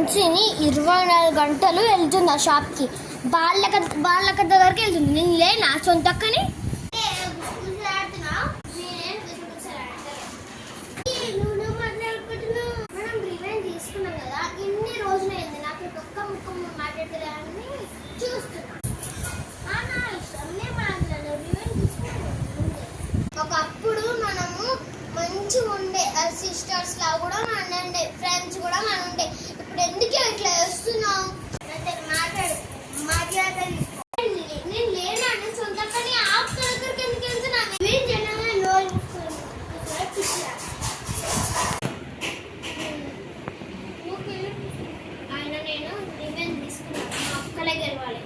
ఫ్రెండ్స్ని 24 గంటలు వెళ్తుంది ఆ షాప్కి. వాళ్ళ దగ్గరికి వెళ్తుంది. నేను లేనా సొంతక్కని మనం రివెంజ్ తీసుకున్నాం కదా, ఇన్ని రోజులు అయింది నాకు ఒక్క ముక్క మాట్లాడతారని చూస్తున్నా. ఒకప్పుడు మనము మంచిగా ఉండే సిస్టర్స్ లా కూడా ఉండే, ఫ్రెండ్స్ కూడా మన ఉండే. ఇప్పుడు ఎందుకే ఇట్లా వస్తున్నావు? మాట్లాడాలి. నేను లేనా సొంతకని ఆఫ్ దగ్గరికి ఎందుకు వెళ్తున్నాను? ఆయన నేను రివెంజ్ తీసుకున్నాను, మా అక్కలే గెలవాలి.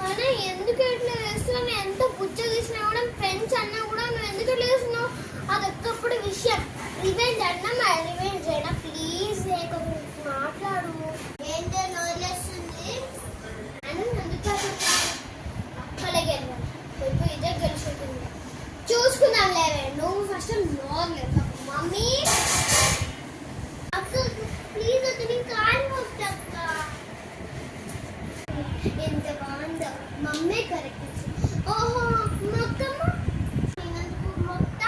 కానీ ఎందుకు ఇట్లా వేస్తున్నావు? ఎంత పుచ్చ తీసినా కూడా ఫ్రెండ్స్ అన్నా కూడా నువ్వు ఎందుకు ఇట్లా వేస్తున్నావు? అది ఒక్కప్పుడు విషయం. రివెంజ్ అన్నా రివెంజ్ అయినా ప్లీజ్ మాట్లాడు. ఏంటో నోర్లేస్తుంది అని అందుకు అక్కలే గెలవాలి. ఇప్పుడు ఇదే గెలుచుకుంటుంది. చూసుకుందాం లేవే. నువ్వు ఫస్ట్ నోర్లేదు మమ్మీ. అక్క ప్లీజ్ వద్దు, నేను కాలు మొక్క. ఎంత బాగుందో మమ్మీ కరెక్ట్. ఓహో మొక్కమ్మ నేనందుకు మొక్క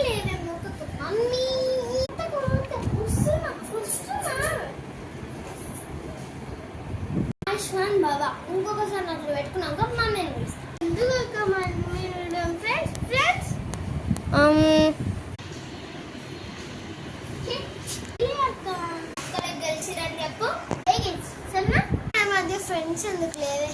లేవే మొక్కకు మమ్మీ. ఆయుష్మాన్ బాబా ఇంకొకసారి నాకు పెట్టుకున్నాక మమ్మీని పిలుస్తాను. ఎందుకు మీరు ఫ్రెండ్స్ ఫ్రెండ్స్ గెలిచిరండి. అప్పు సరేనా? మధ్య ఫ్రెండ్స్ ఎందుకు లేవే.